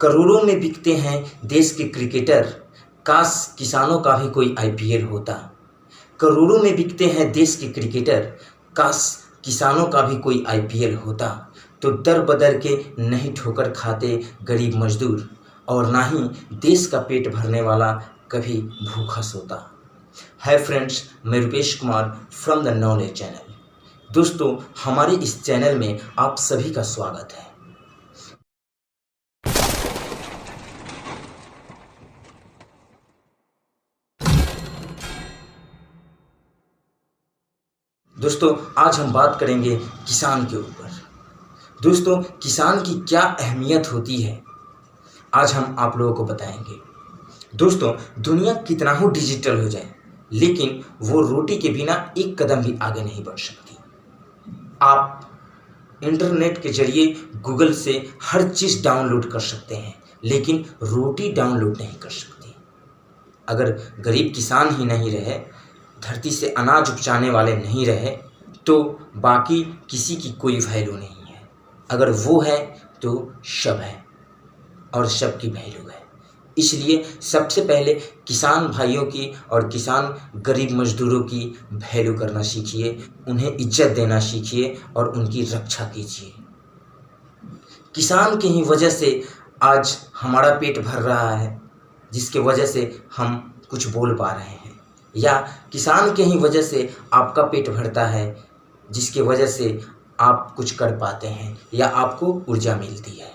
करोड़ों में बिकते हैं देश के क्रिकेटर, काश किसानों का भी कोई आईपीएल होता। करोड़ों में बिकते हैं देश के क्रिकेटर, काश किसानों का भी कोई आईपीएल होता। तो दर बदर के नहीं ठोकर खाते गरीब मजदूर, और ना ही देश का पेट भरने वाला कभी भूखा सोता। हाय फ्रेंड्स, मैं Rupesh Kumar from the knowledge channel. दोस्तों, हमारे इस चैनल में आप सभी का स्वागत है। दोस्तों, आज हम बात करेंगे किसान के ऊपर। दोस्तों, किसान की क्या अहमियत होती है, आज हम आप लोगों को बताएंगे। दोस्तों, दुनिया कितना हो डिजिटल हो जाए, लेकिन वो रोटी के बिना एक कदम भी आगे नहीं बढ़ सकती। आप इंटरनेट के जरिए गूगल से हर चीज़ डाउनलोड कर सकते हैं, लेकिन रोटी डाउनलोड नहीं कर सकते। अगर गरीब किसान ही नहीं रहे, धरती से अनाज उपजाने वाले नहीं रहे, तो बाकी किसी की कोई वैल्यू नहीं है। अगर वो है तो शब है, और शब की वैल्यू है। इसलिए सबसे पहले किसान भाइयों की और किसान गरीब मजदूरों की वैल्यू करना सीखिए, उन्हें इज्जत देना सीखिए और उनकी रक्षा कीजिए। किसान की ही वजह से आज हमारा पेट भर रहा है, जिसके वजह से हम कुछ बोल पा रहे हैं, या किसान के ही वजह से आपका पेट भरता है, जिसके वजह से आप कुछ कर पाते हैं या आपको ऊर्जा मिलती है।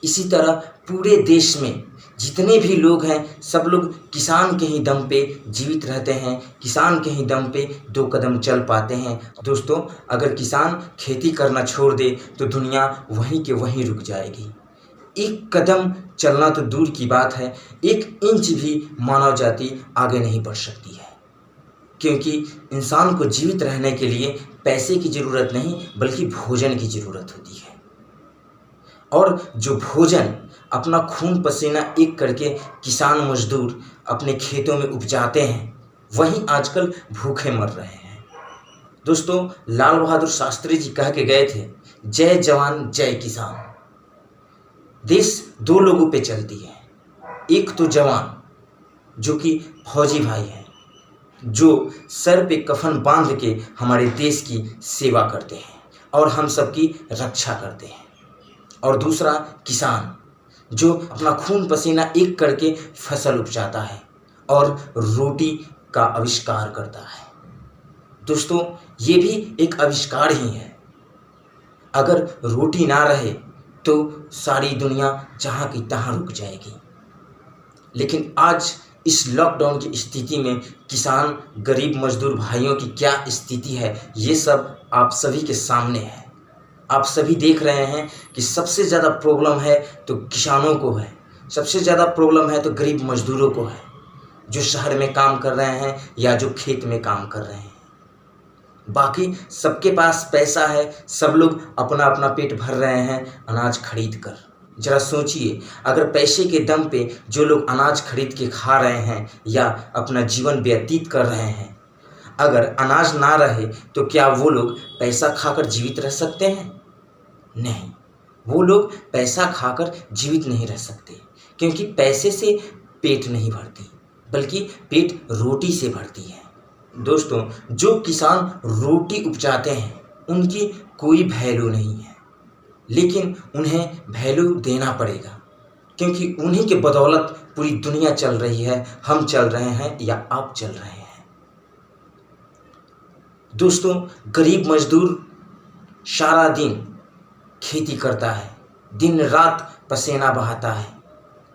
इसी तरह पूरे देश में जितने भी लोग हैं, सब लोग किसान के ही दम पे जीवित रहते हैं, किसान के ही दम पे दो कदम चल पाते हैं। दोस्तों, अगर किसान खेती करना छोड़ दे तो दुनिया वहीं के वहीं रुक जाएगी। एक कदम चलना तो दूर की बात है, एक इंच भी मानव जाति आगे नहीं बढ़ सकती है, क्योंकि इंसान को जीवित रहने के लिए पैसे की ज़रूरत नहीं, बल्कि भोजन की ज़रूरत होती है। और जो भोजन अपना खून पसीना एक करके किसान मजदूर अपने खेतों में उपजाते हैं, वहीं आजकल भूखे मर रहे हैं। दोस्तों, लाल बहादुर शास्त्री जी कह के गए थे, जय जवान जय किसान। देश दो लोगों पे चलती है, एक तो जवान जो कि फौजी भाई है, जो सर पे कफन बांध के हमारे देश की सेवा करते हैं और हम सबकी रक्षा करते हैं, और दूसरा किसान जो अपना खून पसीना एक करके फसल उपजाता है और रोटी का आविष्कार करता है। दोस्तों, ये भी एक आविष्कार ही है। अगर रोटी ना रहे तो सारी दुनिया जहाँ की तहाँ रुक जाएगी। लेकिन आज इस लॉकडाउन की स्थिति में किसान गरीब मजदूर भाइयों की क्या स्थिति है, ये सब आप सभी के सामने है। आप सभी देख रहे हैं कि सबसे ज़्यादा प्रॉब्लम है तो किसानों को है, सबसे ज़्यादा प्रॉब्लम है तो गरीब मजदूरों को है, जो शहर में काम कर रहे हैं या जो खेत में काम कर रहे हैं। बाकी सबके पास पैसा है, सब लोग अपना अपना पेट भर रहे हैं अनाज खरीद कर। जरा सोचिए, अगर पैसे के दम पे जो लोग अनाज खरीद के खा रहे हैं या अपना जीवन व्यतीत कर रहे हैं, अगर अनाज ना रहे तो क्या वो लोग पैसा खाकर जीवित रह सकते हैं? नहीं, वो लोग पैसा खाकर जीवित नहीं रह सकते, क्योंकि पैसे से पेट नहीं भरती, बल्कि पेट रोटी से भरती है। दोस्तों, जो किसान रोटी उपजाते हैं उनकी कोई वैल्यू नहीं है, लेकिन उन्हें वैल्यू देना पड़ेगा, क्योंकि उन्हीं के बदौलत पूरी दुनिया चल रही है, हम चल रहे हैं या आप चल रहे हैं। दोस्तों, गरीब मजदूर सारा दिन खेती करता है, दिन रात पसीना बहाता है,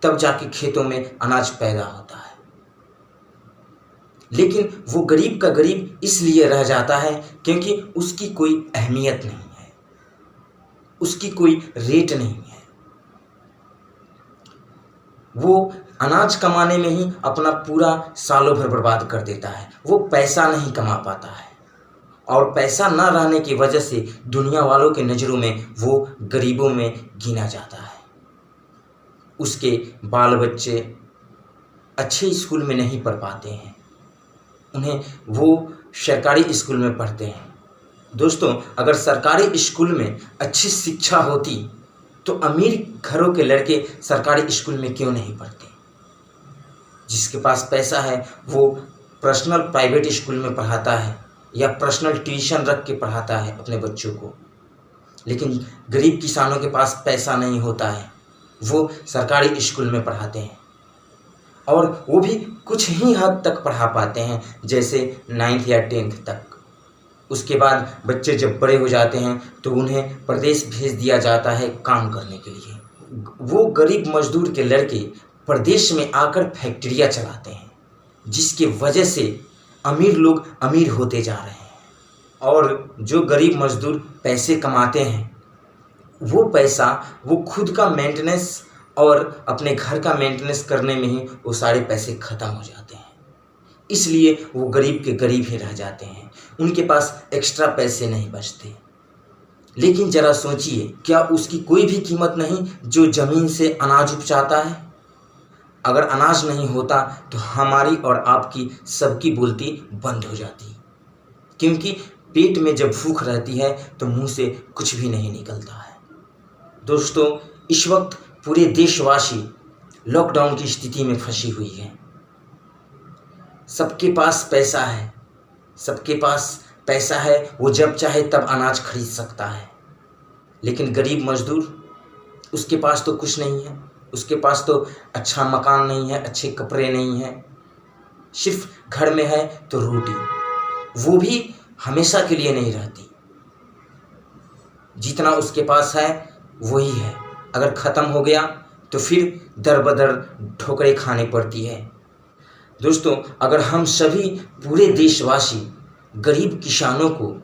तब जाके खेतों में अनाज पैदा होता है। लेकिन वो गरीब का गरीब इसलिए रह जाता है क्योंकि उसकी कोई अहमियत नहीं है, उसकी कोई रेट नहीं है। वो अनाज कमाने में ही अपना पूरा सालों भर बर्बाद कर देता है, वो पैसा नहीं कमा पाता है, और पैसा ना रहने की वजह से दुनिया वालों के नज़रों में वो गरीबों में गिना जाता है। उसके बाल बच्चे अच्छे स्कूल में नहीं पढ़ पाते हैं, उन्हें वो सरकारी स्कूल में पढ़ते हैं। दोस्तों, अगर सरकारी स्कूल में अच्छी शिक्षा होती तो अमीर घरों के लड़के सरकारी स्कूल में क्यों नहीं पढ़ते? जिसके पास पैसा है वो पर्सनल प्राइवेट स्कूल में पढ़ाता है या पर्सनल ट्यूशन रख के पढ़ाता है अपने बच्चों को। लेकिन गरीब किसानों के पास पैसा नहीं होता है, वो सरकारी स्कूल में पढ़ाते हैं और वो भी कुछ ही हद तक पढ़ा पाते हैं, जैसे 9th या 10th तक। उसके बाद बच्चे जब बड़े हो जाते हैं तो उन्हें प्रदेश भेज दिया जाता है काम करने के लिए। वो गरीब मजदूर के लड़के प्रदेश में आकर फैक्ट्रियाँ चलाते हैं, जिसकी वजह से अमीर लोग अमीर होते जा रहे हैं और जो गरीब मजदूर पैसे कमाते हैं वो पैसा वो खुद का मेंटेनेंस और अपने घर का मेंटेनेंस करने में ही वो सारे पैसे ख़त्म हो जाते हैं। इसलिए वो गरीब के गरीब ही रह जाते हैं, उनके पास एक्स्ट्रा पैसे नहीं बचते। लेकिन ज़रा सोचिए, क्या उसकी कोई भी कीमत नहीं जो ज़मीन से अनाज उपजाता है? अगर अनाज नहीं होता तो हमारी और आपकी सबकी बोलती बंद हो जाती, क्योंकि पेट में जब भूख रहती है तो मुंह से कुछ भी नहीं निकलता है। दोस्तों, इस वक्त पूरे देशवासी लॉकडाउन की स्थिति में फंसी हुई है। सबके पास पैसा है, सबके पास पैसा है, वो जब चाहे तब अनाज खरीद सकता है। लेकिन गरीब मजदूर, उसके पास तो कुछ नहीं है, उसके पास तो अच्छा मकान नहीं है, अच्छे कपड़े नहीं हैं, सिर्फ घर में है तो रोटी, वो भी हमेशा के लिए नहीं रहती। जितना उसके पास है वही है, अगर ख़त्म हो गया तो फिर दर बदर ठोकरें खानी पड़ती है। दोस्तों, अगर हम सभी पूरे देशवासी गरीब किसानों को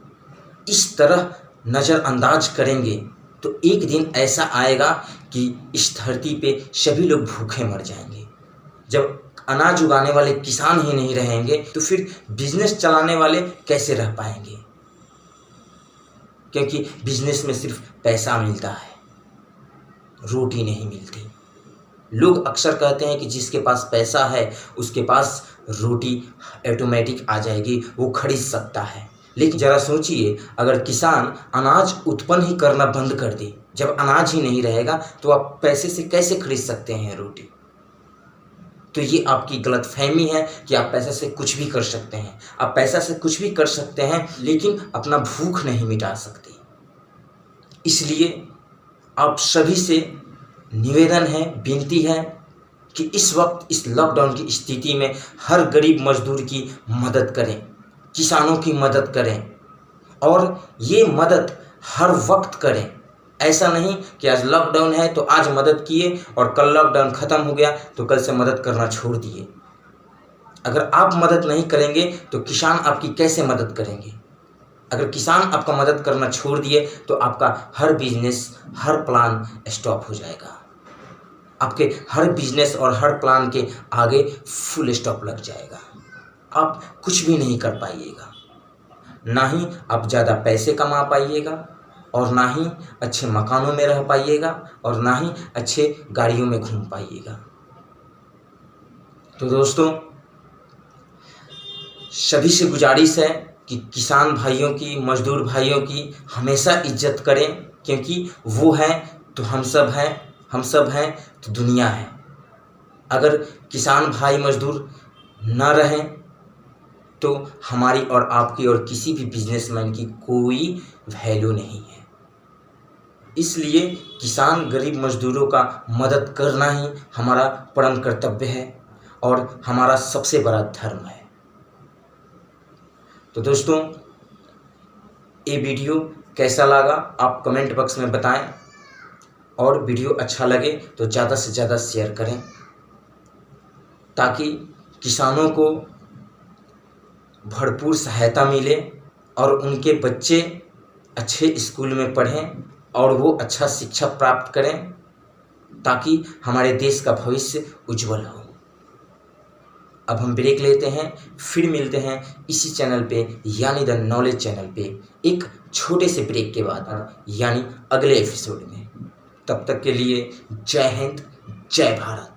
इस तरह नज़रअंदाज करेंगे तो एक दिन ऐसा आएगा कि इस धरती पे सभी लोग भूखे मर जाएंगे। जब अनाज उगाने वाले किसान ही नहीं रहेंगे तो फिर बिजनेस चलाने वाले कैसे रह पाएंगे? क्योंकि बिजनेस में सिर्फ पैसा मिलता है, रोटी नहीं मिलती। लोग अक्सर कहते हैं कि जिसके पास पैसा है उसके पास रोटी ऑटोमेटिक आ जाएगी, वो खरीद सकता है। लेकिन ज़रा सोचिए, अगर किसान अनाज उत्पन्न ही करना बंद कर दे, जब अनाज ही नहीं रहेगा तो आप पैसे से कैसे खरीद सकते हैं रोटी? तो ये आपकी गलतफहमी है कि आप पैसे से कुछ भी कर सकते हैं। आप पैसा से कुछ भी कर सकते हैं लेकिन अपना भूख नहीं मिटा सकते। इसलिए आप सभी से निवेदन है, विनती है कि इस वक्त इस लॉकडाउन की स्थिति में हर गरीब मजदूर की मदद करें, किसानों की मदद करें और ये मदद हर वक्त करें। ऐसा नहीं कि आज लॉकडाउन है तो आज मदद किए और कल लॉकडाउन ख़त्म हो गया तो कल से मदद करना छोड़ दिए। अगर आप मदद नहीं करेंगे तो किसान आपकी कैसे मदद करेंगे? अगर किसान आपका मदद करना छोड़ दिए तो आपका हर बिजनेस, हर प्लान स्टॉप हो जाएगा। आपके हर बिजनेस और हर प्लान के आगे फुल स्टॉप लग जाएगा। आप कुछ भी नहीं कर पाइएगा, ना ही आप ज़्यादा पैसे कमा पाइएगा और ना ही अच्छे मकानों में रह पाइएगा और ना ही अच्छे गाड़ियों में घूम पाइएगा। तो दोस्तों, सभी से गुजारिश है कि किसान भाइयों की, मजदूर भाइयों की हमेशा इज्जत करें, क्योंकि वो हैं तो हम सब हैं, हम सब हैं तो दुनिया है। अगर किसान भाई मजदूर ना रहें तो हमारी और आपकी और किसी भी बिजनेसमैन की कोई वैल्यू नहीं है। इसलिए किसान गरीब मजदूरों का मदद करना ही हमारा परम कर्तव्य है और हमारा सबसे बड़ा धर्म है। तो दोस्तों, ये वीडियो कैसा लगा आप कमेंट बॉक्स में बताएं और वीडियो अच्छा लगे तो ज़्यादा से ज़्यादा शेयर करें, ताकि किसानों को भरपूर सहायता मिले और उनके बच्चे अच्छे स्कूल में पढ़ें और वो अच्छा शिक्षा प्राप्त करें, ताकि हमारे देश का भविष्य उज्जवल हो। अब हम ब्रेक लेते हैं, फिर मिलते हैं इसी चैनल पे यानी द नॉलेज चैनल पे एक छोटे से ब्रेक के बाद, यानी अगले एपिसोड में। तब तक के लिए जय हिंद, जय भारत।